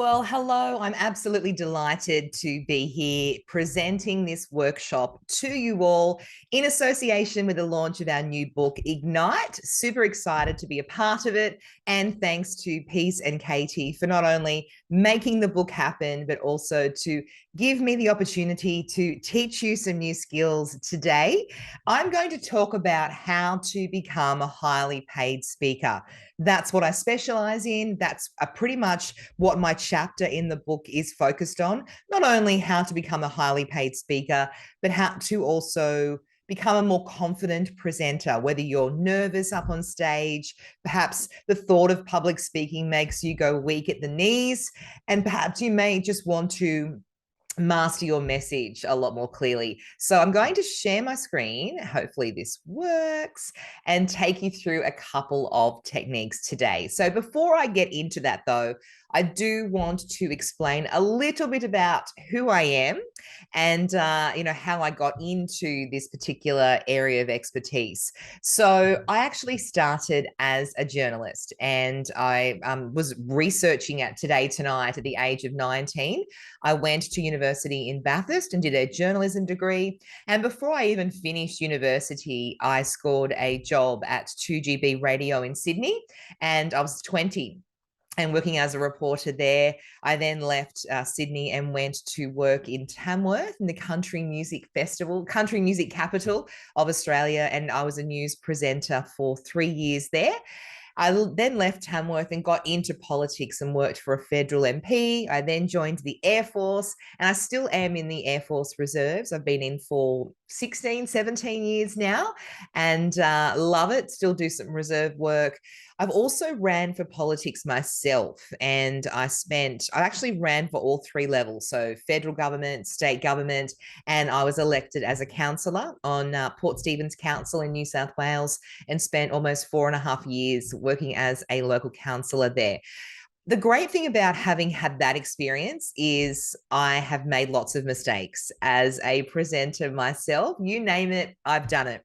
Well, hello. I'm absolutely delighted to be here presenting this workshop to you all in association with the launch of our new book, Ignite. Super excited to be a part of it. And thanks to Peace and Katie for not only making the book happen, but also to give me the opportunity to teach you some new skills today. I'm going to talk about how to become a highly paid speaker. That's what I specialize in. That's pretty much what my chapter in the book is focused on. Not only how to become a highly paid speaker, but how to also become a more confident presenter, whether you're nervous up on stage, perhaps the thought of public speaking makes you go weak at the knees, and perhaps you may just want to master your message a lot more clearly. So I'm going to share my screen. Hopefully this works and take you through a couple of techniques today. So before I get into that though, I do want to explain a little bit about who I am and how I got into this particular area of expertise. So I actually started as a journalist, and I was researching at Today Tonight at the age of 19. I went to university in Bathurst and did a journalism degree. And before I even finished university, I scored a job at 2GB Radio in Sydney, and I was 20 and working as a reporter there. I then left Sydney and went to work in Tamworth in the country music festival, country music capital of Australia. And I was a news presenter for 3 years there. I then left Tamworth and got into politics and worked for a federal MP. I then joined the Air Force, and I still am in the Air Force Reserves. I've been in for 16, 17 years now and love it. Still do some reserve work. I've also ran for politics myself, and I actually ran for all three levels. So federal government, state government, and I was elected as a councillor on Port Stephens Council in New South Wales and spent almost 4.5 years working as a local councillor there. The great thing about having had that experience is I have made lots of mistakes as a presenter myself. You name it, I've done it.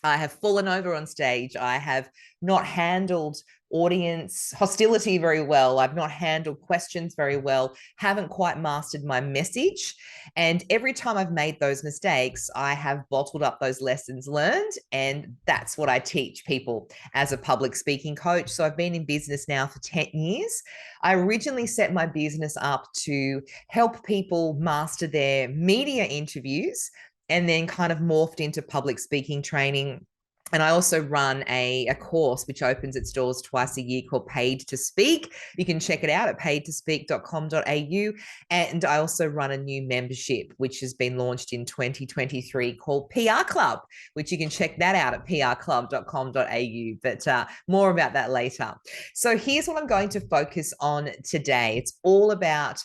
I have fallen over on stage. I have not handled audience hostility very well. I've not handled questions very well, haven't quite mastered my message. And every time I've made those mistakes, I have bottled up those lessons learned. And that's what I teach people as a public speaking coach. So I've been in business now for 10 years. I originally set my business up to help people master their media interviews, and then kind of morphed into public speaking training. And I also run a course which opens its doors twice a year called Paid to Speak. You can check it out at paidtospeak.com.au. And I also run a new membership, which has been launched in 2023 called PR Club, which you can check that out at prclub.com.au. But more about that later. So here's what I'm going to focus on today. It's all about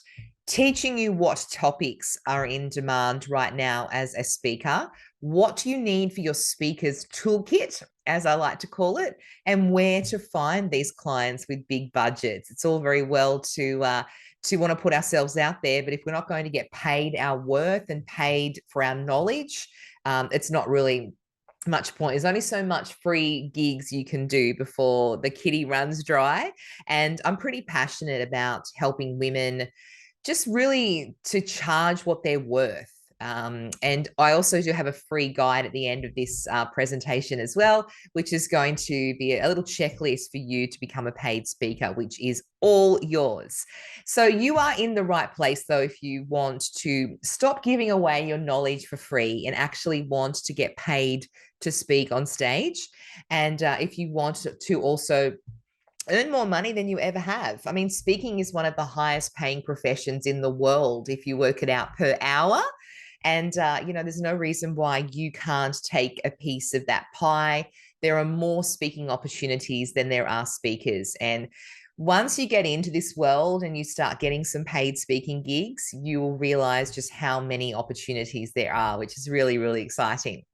teaching you what topics are in demand right now as a speaker, what you need for your speaker's toolkit, as I like to call it, and where to find these clients with big budgets. It's all very well to want to put ourselves out there, but if we're not going to get paid our worth and paid for our knowledge, it's not really much point. There's only so much free gigs you can do before the kitty runs dry. And I'm pretty passionate about helping women just really to charge what they're worth. And I also do have a free guide at the end of this presentation as well, which is going to be a little checklist for you to become a paid speaker, which is all yours. So you are in the right place, though, if you want to stop giving away your knowledge for free and actually want to get paid to speak on stage. And if you want to also earn more money than you ever have. I mean, speaking is one of the highest paying professions in the world if you work it out per hour. And, there's no reason why you can't take a piece of that pie. There are more speaking opportunities than there are speakers. And once you get into this world and you start getting some paid speaking gigs, you will realize just how many opportunities there are, which is really, really exciting.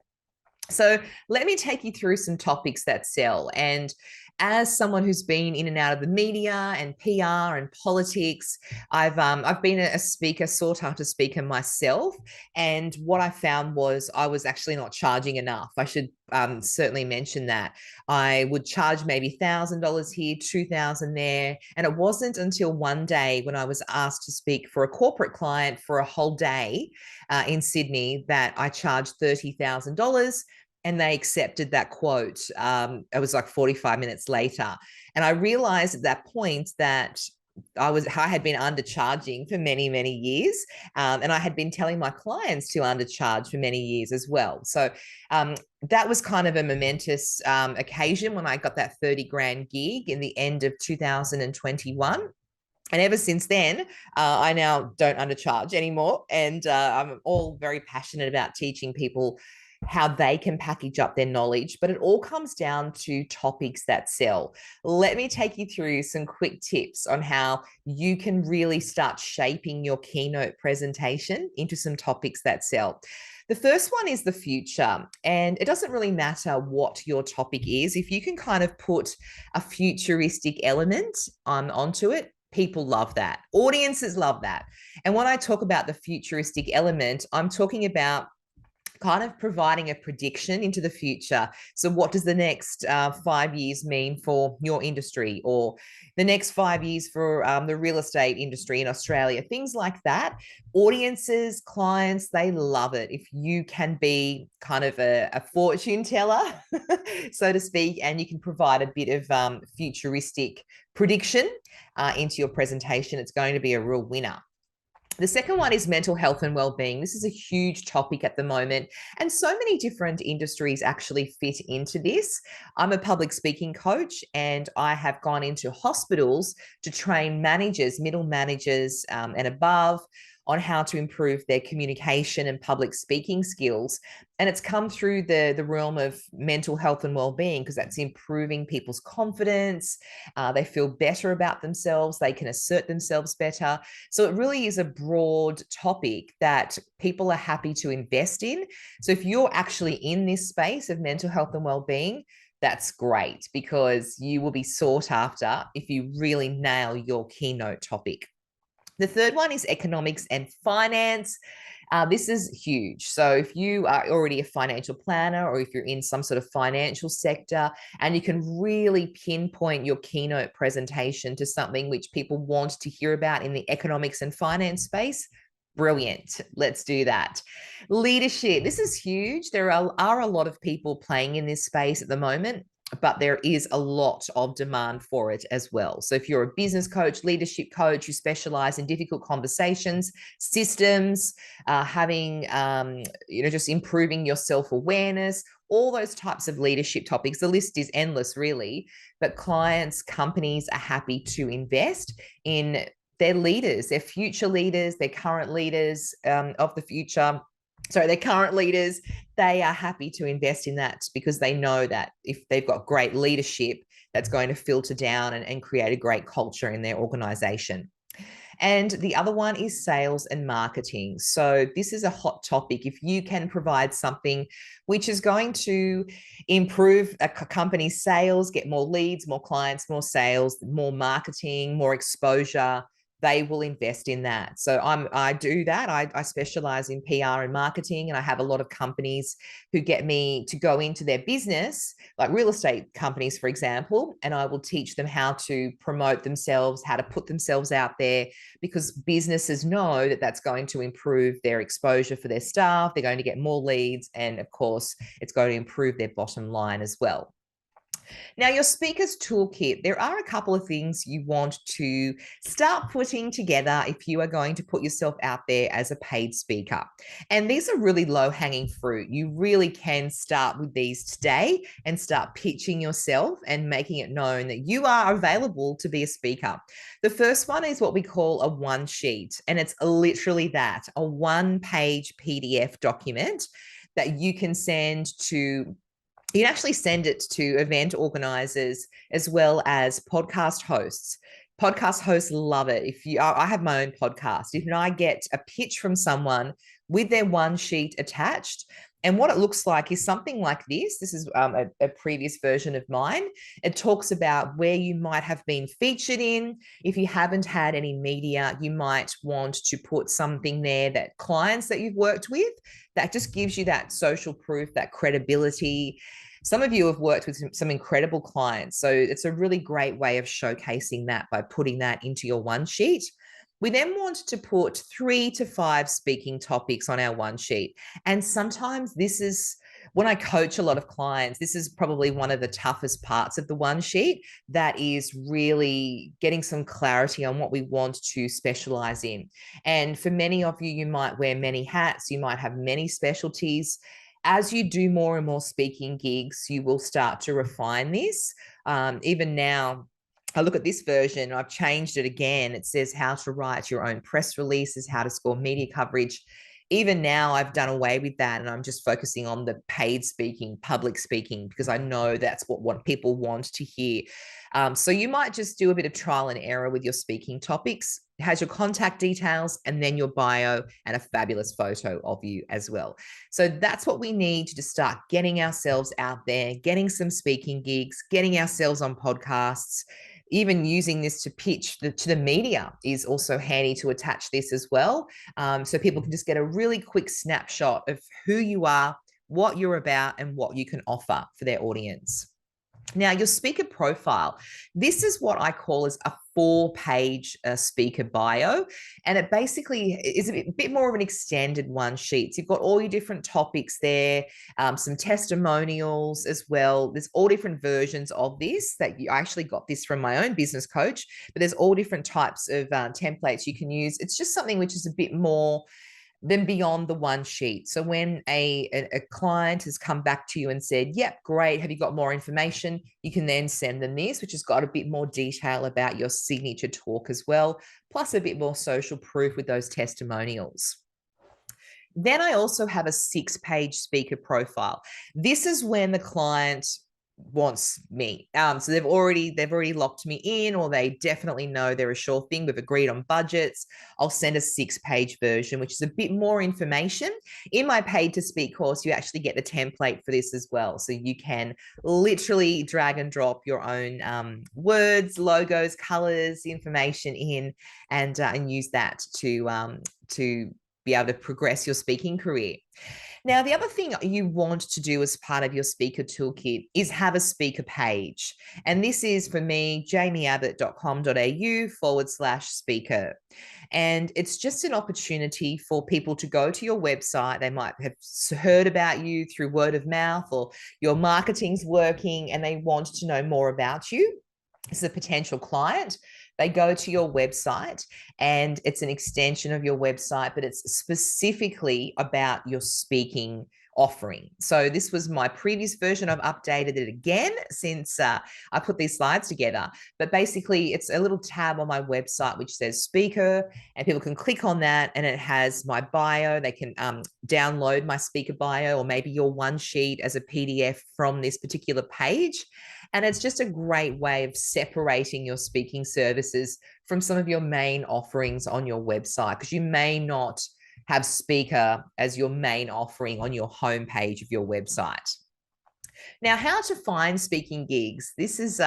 So let me take you through some topics that sell. And as someone who's been in and out of the media and PR and politics, I've been a speaker, sought after speaker myself. And what I found was I was actually not charging enough. I should certainly mention that. I would charge maybe $1,000 here, $2,000 there. And it wasn't until one day when I was asked to speak for a corporate client for a whole day in Sydney that I charged $30,000, and they accepted that quote. It was like 45 minutes later. And I realized at that point that I had been undercharging for many, many years. And I had been telling my clients to undercharge for many years as well. So that was kind of a momentous occasion when I got that 30 grand gig in the end of 2021. And ever since then, I now don't undercharge anymore. And I'm all very passionate about teaching people how they can package up their knowledge, but it all comes down to topics that sell. Let me take you through some quick tips on how you can really start shaping your keynote presentation into some topics that sell. The first one is the future, and it doesn't really matter what your topic is. If you can kind of put a futuristic element onto it, people love that. Audiences love that. And when I talk about the futuristic element, I'm talking about kind of providing a prediction into the future. So what does the next 5 years mean for your industry, or the next 5 years for the real estate industry in Australia? Things like that. Audiences, clients, they love it if you can be kind of a fortune teller, so to speak, and you can provide a bit of futuristic prediction into your presentation. It's going to be a real winner. The second one is mental health and well-being. This is a huge topic at the moment, and so many different industries actually fit into this. I'm a public speaking coach, and I have gone into hospitals to train managers, middle managers, and above on how to improve their communication and public speaking skills. And it's come through the realm of mental health and well-being, because that's improving people's confidence. They feel better about themselves. They can assert themselves better. So it really is a broad topic that people are happy to invest in. So if you're actually in this space of mental health and well-being, that's great, because you will be sought after if you really nail your keynote topic. The third one is economics and finance. This is huge. So if you are already a financial planner, or if you're in some sort of financial sector, and you can really pinpoint your keynote presentation to something which people want to hear about in the economics and finance space, brilliant. Let's do that. Leadership. This is huge. There are a lot of people playing in this space at the moment, but there is a lot of demand for it as well. So if you're a business coach, leadership coach, you specialize in difficult conversations, systems, having, just improving your self-awareness, all those types of leadership topics. The list is endless, really, but clients, companies are happy to invest in their leaders, their future leaders, their current leaders of the future. So their current leaders, they are happy to invest in that, because they know that if they've got great leadership, that's going to filter down and create a great culture in their organization. And the other one is sales and marketing. So this is a hot topic. If you can provide something which is going to improve a company's sales, get more leads, more clients, more sales, more marketing, more exposure, they will invest in that. So I do that. I specialize in PR and marketing, and I have a lot of companies who get me to go into their business, like real estate companies, for example, and I will teach them how to promote themselves, how to put themselves out there, because businesses know that that's going to improve their exposure for their staff. They're going to get more leads, and of course, it's going to improve their bottom line as well. Now, your speaker's toolkit, there are a couple of things you want to start putting together if you are going to put yourself out there as a paid speaker. And these are really low-hanging fruit. You really can start with these today and start pitching yourself and making it known that you are available to be a speaker. The first one is what we call a one sheet, and it's literally that, a one-page PDF document that you can send to. You can actually send it to event organizers as well as podcast hosts. Podcast hosts love it. I have my own podcast. If I get a pitch from someone with their one sheet attached, And what it looks like is something like this. This is a previous version of mine. It talks about where you might have been featured in. If you haven't had any media, you might want to put something there that clients that you've worked with, that just gives you that social proof, that credibility. Some of you have worked with some incredible clients. So it's a really great way of showcasing that by putting that into your one sheet. We then want to put 3 to 5 speaking topics on our one sheet. And sometimes this is, when I coach a lot of clients, this is probably one of the toughest parts of the one sheet, that is really getting some clarity on what we want to specialize in. And for many of you, you might wear many hats, you might have many specialties. As you do more and more speaking gigs, you will start to refine this. Even now, I look at this version, I've changed it again. It says how to write your own press releases, how to score media coverage. Even now, I've done away with that, and I'm just focusing on the paid speaking, public speaking, because I know that's what people want to hear. So you might just do a bit of trial and error with your speaking topics. It has your contact details and then your bio and a fabulous photo of you as well. So that's what we need to start getting ourselves out there, getting some speaking gigs, getting ourselves on podcasts. Even using this to pitch to the media is also handy to attach this as well. So people can just get a really quick snapshot of who you are, what you're about, and what you can offer for their audience. Now, your speaker profile, this is what I call as a 4-page speaker bio. And it basically is a bit more of an extended one sheet. So you've got all your different topics there, some testimonials as well. There's all different versions of this I actually got this from my own business coach, but there's all different types of templates you can use. It's just something which is a bit more than beyond the one sheet. So when a client has come back to you and said, yep, great, have you got more information? You can then send them this, which has got a bit more detail about your signature talk as well, plus a bit more social proof with those testimonials. Then I also have a 6-page speaker profile. This is when the client wants me. So they've already locked me in, or they definitely know they're a sure thing. We've agreed on budgets. I'll send a 6-page version, which is a bit more information. In my paid to speak course, you actually get the template for this as well. So you can literally drag and drop your own words, logos, colors, information in, and use that to be able to progress your speaking career. Now, the other thing you want to do as part of your speaker toolkit is have a speaker page. And this is for me, jaimieabbott.com.au/speaker. And it's just an opportunity for people to go to your website. They might have heard about you through word of mouth, or your marketing's working and they want to know more about you as a potential client. They go to your website, and it's an extension of your website, but it's specifically about your speaking offering. So this was my previous version. I've updated it again since I put these slides together. But basically, it's a little tab on my website which says speaker, and people can click on that, and it has my bio. They can download my speaker bio, or maybe your one sheet as a PDF from this particular page. And it's just a great way of separating your speaking services from some of your main offerings on your website, because you may not have speaker as your main offering on your homepage of your website. Now, how to find speaking gigs. This is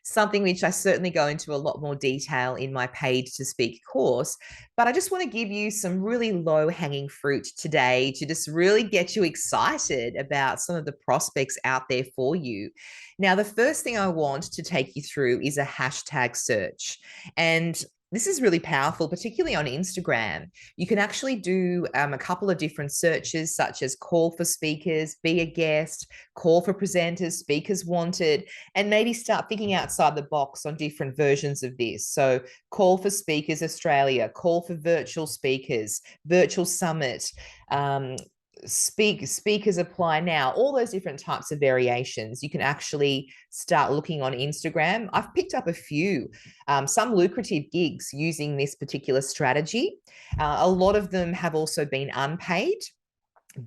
something which I certainly go into a lot more detail in my paid to speak course, but I just want to give you some really low hanging fruit today to just really get you excited about some of the prospects out there for you. Now, the first thing I want to take you through is a hashtag search. And this is really powerful, particularly on Instagram. You can actually do a couple of different searches, such as call for speakers, be a guest, call for presenters, speakers wanted, and maybe start thinking outside the box on different versions of this. So call for speakers Australia, call for virtual speakers, virtual summit, speakers apply now, all those different types of variations. You can actually start looking on Instagram. I've picked up a few, some lucrative gigs using this particular strategy. A lot of them have also been unpaid,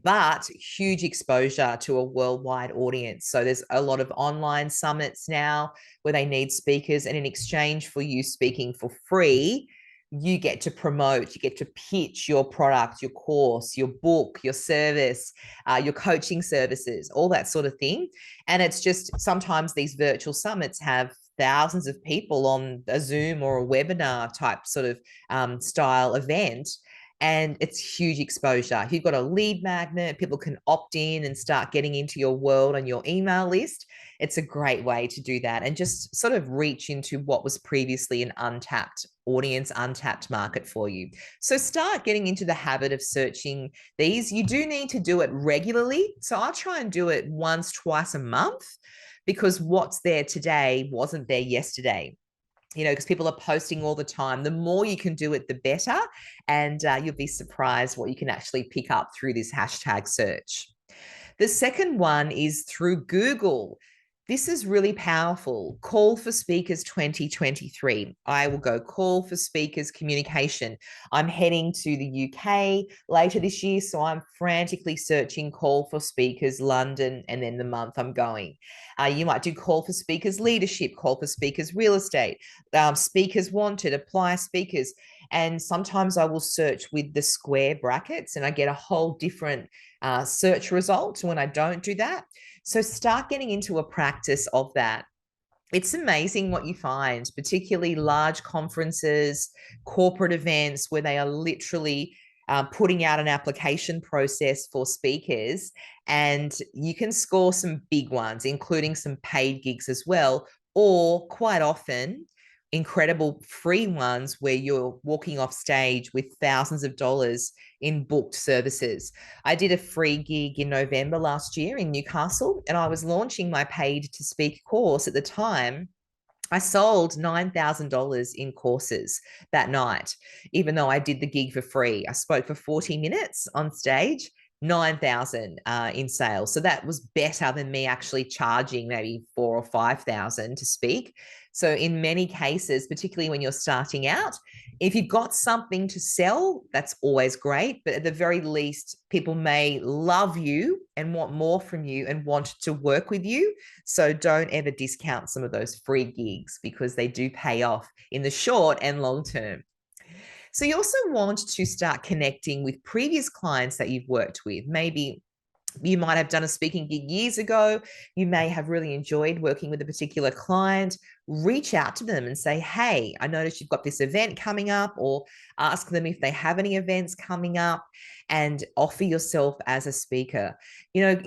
but huge exposure to a worldwide audience. So there's a lot of online summits now where they need speakers, and in exchange for you speaking for free, you get to promote, you get to pitch your product, your course, your book, your service, your coaching services, all that sort of thing. And it's just sometimes these virtual summits have thousands of people on a Zoom or a webinar type sort of style event. And it's huge exposure. If you've got a lead magnet, people can opt in and start getting into your world and your email list. It's a great way to do that and just sort of reach into what was previously an untapped audience, untapped market for you. So start getting into the habit of searching these. You do need to do it regularly. So I'll try and do it once, twice a month, because what's there today wasn't there yesterday. Because people are posting all the time. The more you can do it, the better. And you'll be surprised what you can actually pick up through this hashtag search. The second one is through Google. This is really powerful. Call for Speakers 2023. I will go Call for Speakers communication. I'm heading to the UK later this year, so I'm frantically searching Call for Speakers London, and then the month I'm going. You might do Call for Speakers leadership, Call for Speakers real estate, speakers wanted, apply speakers. And sometimes I will search with the square brackets and I get a whole different search result when I don't do that. So start getting into a practice of that. It's amazing what you find, particularly large conferences, corporate events where they are literally putting out an application process for speakers, and you can score some big ones, including some paid gigs as well, or quite often incredible free ones where you're walking off stage with thousands of dollars in booked services. I did a free gig in November last year in Newcastle, and I was launching my paid to speak course at the time. I sold $9,000 in courses that night, even though I did the gig for free. I spoke for 40 minutes on stage, 9,000 in sales. So that was better than me actually charging maybe 4 or 5,000 to speak. So in many cases, particularly when you're starting out, if you've got something to sell, that's always great. But at the very least, people may love you and want more from you and want to work with you. So don't ever discount some of those free gigs, because they do pay off in the short and long term. So you also want to start connecting with previous clients that you've worked with. Maybe you might have done a speaking gig years ago. You may have really enjoyed working with a particular client. Reach out to them and say, hey, I noticed you've got this event coming up, or ask them if they have any events coming up, and offer yourself as a speaker.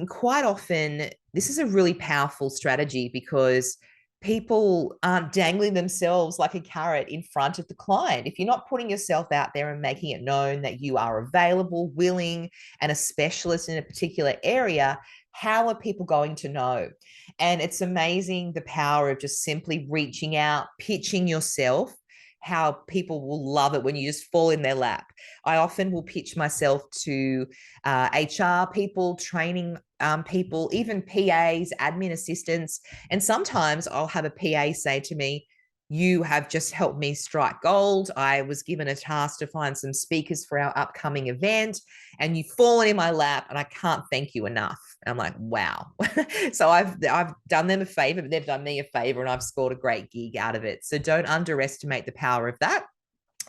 Quite often, this is a really powerful strategy because people aren't dangling themselves like a carrot in front of the client. If you're not putting yourself out there and making it known that you are available, willing, and a specialist in a particular area, how are people going to know? And it's amazing the power of just simply reaching out, pitching yourself, how people will love it when you just fall in their lap. I often will pitch myself to HR people, training people, even PAs, admin assistants. And sometimes I'll have a PA say to me, you have just helped me strike gold. I was given a task to find some speakers for our upcoming event, and you've fallen in my lap, and I can't thank you enough. And I'm like, wow. So I've done them a favor, but they've done me a favor, and I've scored a great gig out of it. So don't underestimate the power of that.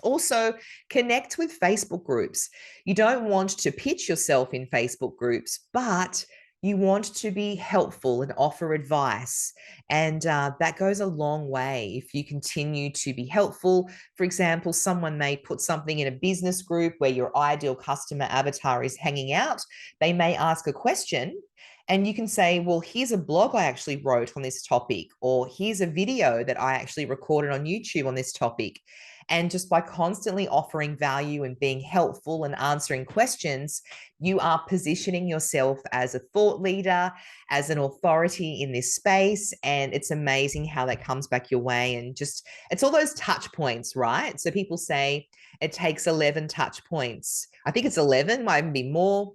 Also, connect with Facebook groups. You don't want to pitch yourself in Facebook groups, but you want to be helpful and offer advice. And that goes a long way if you continue to be helpful. For example, someone may put something in a business group where your ideal customer avatar is hanging out. They may ask a question, and you can say, well, here's a blog I actually wrote on this topic, or here's a video that I actually recorded on YouTube on this topic. And just by constantly offering value and being helpful and answering questions, you are positioning yourself as a thought leader, as an authority in this space. And it's amazing how that comes back your way. And just, it's all those touch points, right? So people say it takes 11 touch points. I think it's 11, might even be more,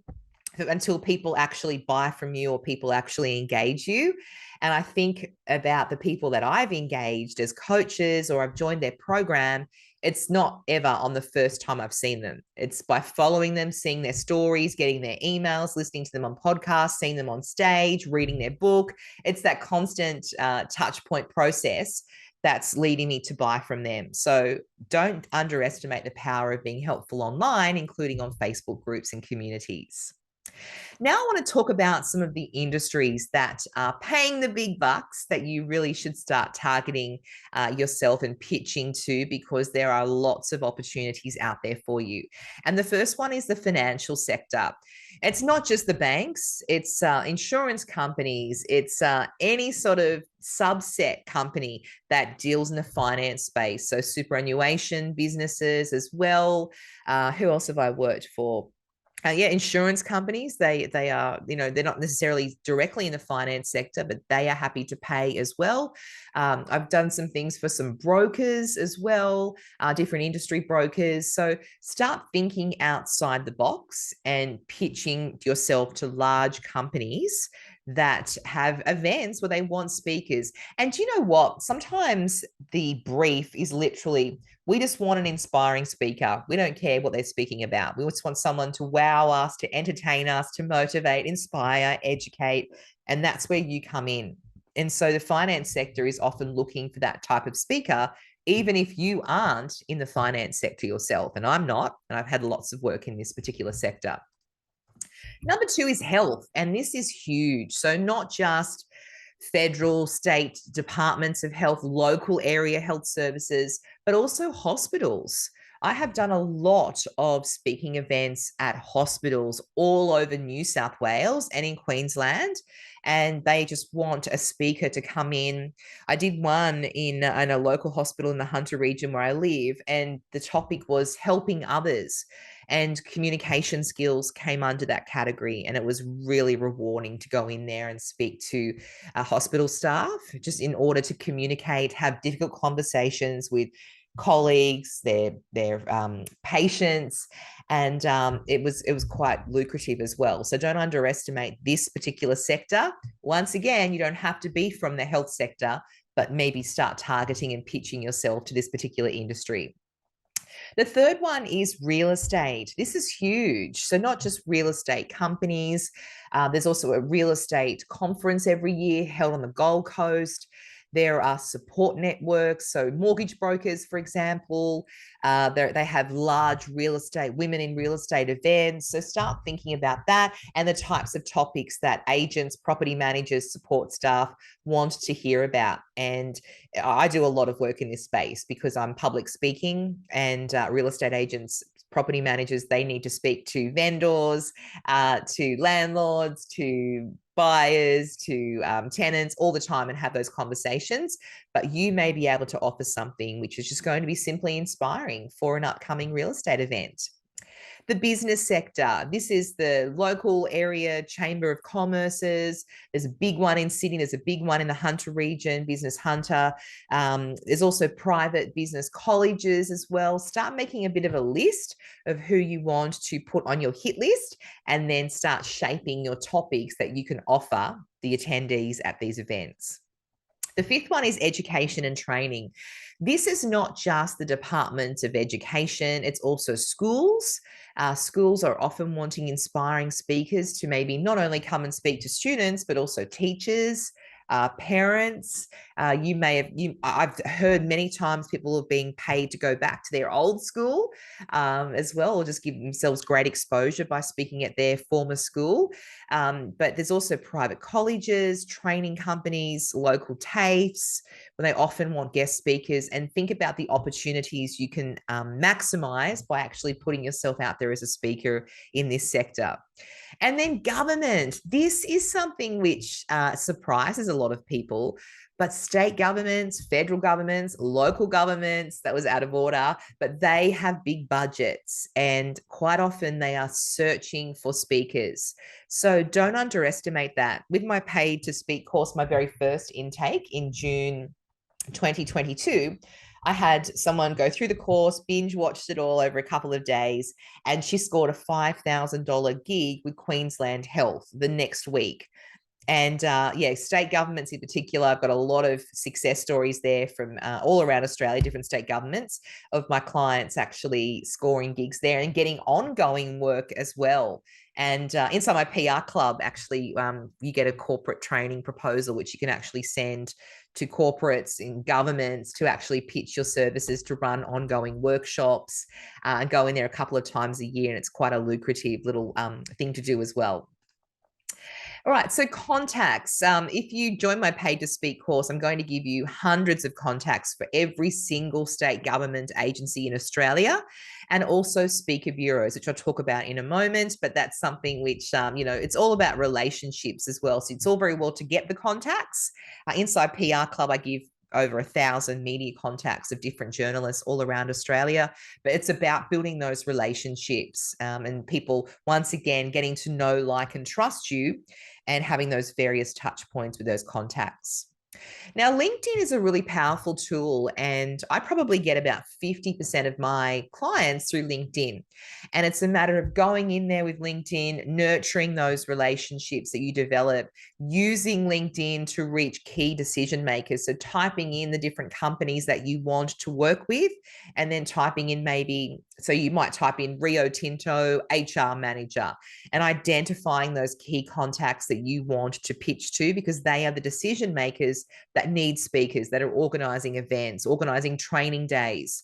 until people actually buy from you or people actually engage you. And I think about the people that I've engaged as coaches or I've joined their program, it's not ever on the first time I've seen them. It's by following them, seeing their stories, getting their emails, listening to them on podcasts, seeing them on stage, reading their book. It's that constant touch point process that's leading me to buy from them. So don't underestimate the power of being helpful online, including on Facebook groups and communities. Now, I want to talk about some of the industries that are paying the big bucks that you really should start targeting yourself and pitching to, because there are lots of opportunities out there for you. And the first one is the financial sector. It's not just the banks, it's insurance companies, it's any sort of subset company that deals in the finance space. So superannuation businesses as well. Who else have I worked for? Insurance companies, they are, they're not necessarily directly in the finance sector, but they are happy to pay as well. I've done some things for some brokers as well, different industry brokers. So start thinking outside the box and pitching yourself to large companies that have events where they want speakers. And do you know what? Sometimes the brief is literally, we just want an inspiring speaker. We don't care what they're speaking about. We just want someone to wow us, to entertain us, to motivate, inspire, educate. And that's where you come in. And so the finance sector is often looking for that type of speaker, even if you aren't in the finance sector yourself. And I'm not, and I've had lots of work in this particular sector. Number two is health, and this is huge. So not just federal, state departments of health, local area health services, but also hospitals. I have done a lot of speaking events at hospitals all over New South Wales and in Queensland, and they just want a speaker to come in. I did one in a local hospital in the Hunter region where I live, and the topic was helping others. And communication skills came under that category. And it was really rewarding to go in there and speak to hospital staff, just in order to communicate, have difficult conversations with colleagues, their patients, and it was quite lucrative as well. So don't underestimate this particular sector. Once again, you don't have to be from the health sector, but maybe start targeting and pitching yourself to this particular industry. The third one is real estate. This is huge. So not just real estate companies. There's also a real estate conference every year held on the Gold Coast. There are support networks, so mortgage brokers, for example. They have large real estate, women in real estate events. So start thinking about that and the types of topics that agents, property managers, support staff want to hear about. And I do a lot of work in this space because I'm public speaking, and real estate agents, property managers, they need to speak to vendors, to landlords, to buyers, to tenants all the time, and have those conversations. But you may be able to offer something which is just going to be simply inspiring for an upcoming real estate event. The business sector. This is the local area chamber of commerces. There's a big one in Sydney. There's a big one in the Hunter region, Business Hunter. There's also private business colleges as well. Start making a bit of a list of who you want to put on your hit list, and then start shaping your topics that you can offer the attendees at these events. The fifth one is education and training. This is not just the Department of Education, it's also schools. Schools are often wanting inspiring speakers to maybe not only come and speak to students, but also teachers, parents. I've heard many times people are being paid to go back to their old school as well, or just give themselves great exposure by speaking at their former school. But there's also private colleges, training companies, local TAFEs, where they often want guest speakers. And think about the opportunities you can maximize by actually putting yourself out there as a speaker in this sector. And then government. This is something which surprises a lot of people, but state governments, federal governments, local governments, that was out of order, but they have big budgets, and quite often they are searching for speakers. So don't underestimate that. With my paid to speak course, my very first intake in June 2022, I had someone go through the course, binge watched it all over a couple of days, and she scored a $5,000 gig with Queensland Health the next week. And yeah, state governments in particular, I've got a lot of success stories there from all around Australia, different state governments, of my clients actually scoring gigs there and getting ongoing work as well. And inside my PR club, actually, you get a corporate training proposal, which you can actually send to corporates in governments to actually pitch your services to run ongoing workshops, and go in there a couple of times a year. And it's quite a lucrative little thing to do as well. All right, so contacts. If you join my Paid to Speak course, I'm going to give you hundreds of contacts for every single state government agency in Australia, and also speaker bureaus, which I'll talk about in a moment. But that's something which, it's all about relationships as well. So it's all very well to get the contacts. Inside PR Club, I give over 1,000 media contacts of different journalists all around Australia. But it's about building those relationships, and people, once again, getting to know, like, and trust you, and having those various touch points with those contacts. Now, LinkedIn is a really powerful tool, and I probably get about 50% of my clients through LinkedIn. And it's a matter of going in there with LinkedIn, nurturing those relationships that you develop, using LinkedIn to reach key decision makers. So, typing in the different companies that you want to work with, and then typing in so you might type in Rio Tinto HR manager, and identifying those key contacts that you want to pitch to, because they are the decision makers that need speakers, that are organizing events, organizing training days.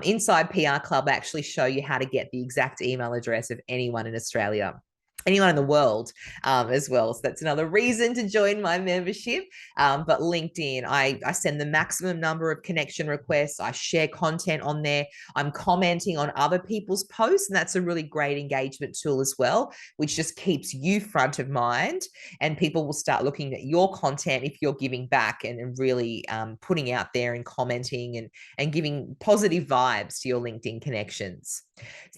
Inside PR Club, I actually show you how to get the exact email address of anyone in Australia, anyone in the world, as well. So that's another reason to join my membership. But LinkedIn, I send the maximum number of connection requests. I share content on there. I'm commenting on other people's posts, and that's a really great engagement tool as well, which just keeps you front of mind, and people will start looking at your content if you're giving back and really putting out there and commenting and giving positive vibes to your LinkedIn connections.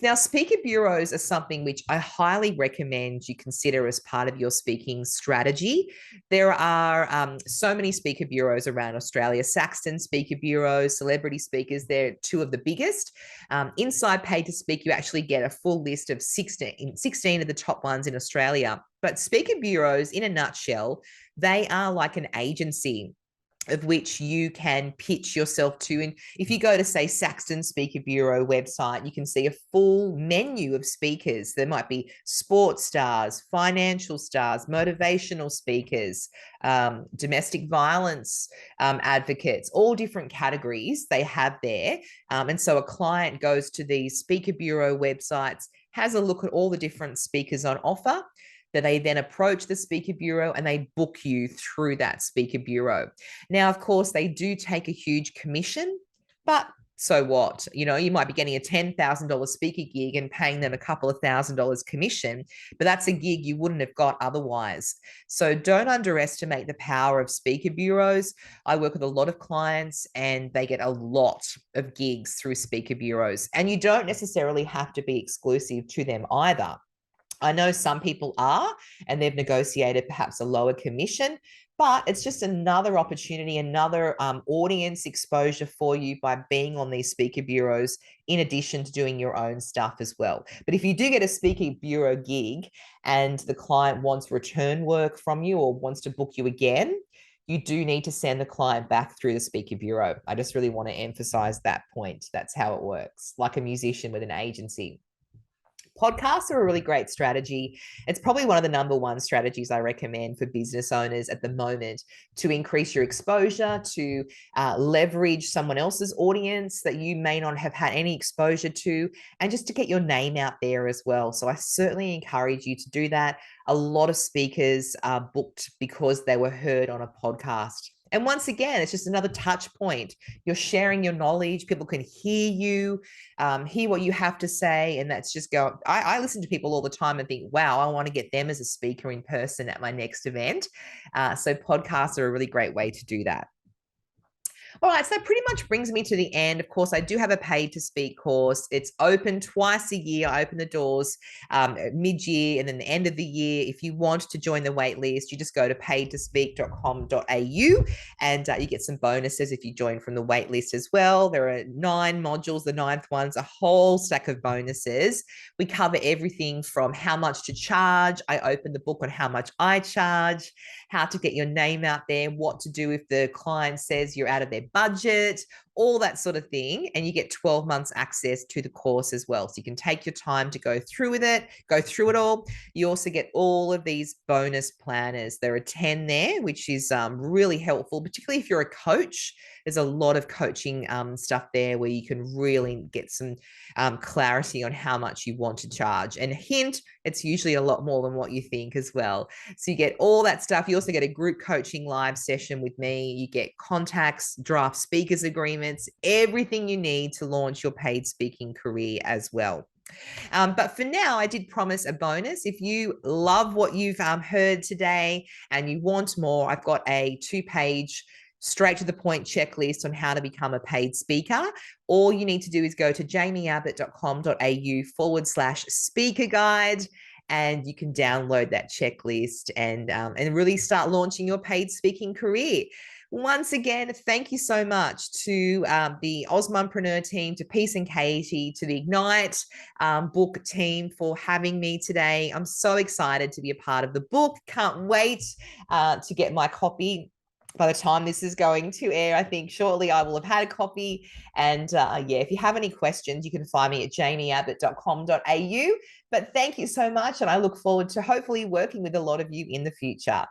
Now, speaker bureaus are something which I highly recommend you consider as part of your speaking strategy. There are so many speaker bureaus around Australia. Saxton Speaker Bureau, Celebrity Speakers, they're two of the biggest. Inside Paid to Speak, you actually get a full list of 16 of the top ones in Australia. But speaker bureaus, in a nutshell, they are like an agency of which you can pitch yourself to. And if you go to, say, Saxton Speaker Bureau website, you can see a full menu of speakers. There might be sports stars, financial stars, motivational speakers, domestic violence advocates, all different categories they have there. And so a client goes to these Speaker Bureau websites, has a look at all the different speakers on offer, that they then approach the speaker bureau and they book you through that speaker bureau. Now, of course, they do take a huge commission, but so what? You might be getting a $10,000 speaker gig and paying them a couple of $1,000s commission, but that's a gig you wouldn't have got otherwise. So don't underestimate the power of speaker bureaus. I work with a lot of clients and they get a lot of gigs through speaker bureaus, and you don't necessarily have to be exclusive to them either. I know some people are, and they've negotiated perhaps a lower commission, but it's just another opportunity, another audience exposure for you by being on these speaker bureaus, in addition to doing your own stuff as well. But if you do get a speaker bureau gig and the client wants return work from you or wants to book you again, you do need to send the client back through the speaker bureau. I just really want to emphasize that point. That's how it works, like a musician with an agency. Podcasts are a really great strategy. It's probably one of the number one strategies I recommend for business owners at the moment, to increase your exposure, to leverage someone else's audience that you may not have had any exposure to, and just to get your name out there as well. So I certainly encourage you to do that. A lot of speakers are booked because they were heard on a podcast. And once again, it's just another touch point. You're sharing your knowledge. People can hear you, hear what you have to say. And that's just I listen to people all the time and think, wow, I want to get them as a speaker in person at my next event. So podcasts are a really great way to do that. All right, so that pretty much brings me to the end. Of course, I do have a paid to speak course. It's open twice a year. I open the doors mid-year and then the end of the year. If you want to join the wait list, you just go to paidtospeak.com.au and you get some bonuses if you join from the wait list as well. There are 9 modules. The 9th one's a whole stack of bonuses. We cover everything from how much to charge. I open the book on how much I charge, how to get your name out there, what to do if the client says you're out of their budget, all that sort of thing. And you get 12 months access to the course as well. So you can take your time to go through it all. You also get all of these bonus planners. There are 10 there, which is really helpful, particularly if you're a coach. There's a lot of coaching stuff there where you can really get some clarity on how much you want to charge. And hint, it's usually a lot more than what you think as well. So you get all that stuff. You also get a group coaching live session with me. You get contacts, draft speakers agreements, everything you need to launch your paid speaking career as well. But for now, I did promise a bonus. If you love what you've heard today and you want more, I've got a 2-page straight to the point checklist on how to become a paid speaker. All you need to do is go to jaimieabbott.com.au/speaker guide, and you can download that checklist and really start launching your paid speaking career. Once again, thank you so much to the Osmompreneur team, to Peace and Katie, to the Ignite book team for having me today. I'm so excited to be a part of the book. Can't wait to get my copy. By the time this is going to air, I think shortly I will have had a copy. And if you have any questions, you can find me at jaimieabbott.com.au. But thank you so much. And I look forward to hopefully working with a lot of you in the future.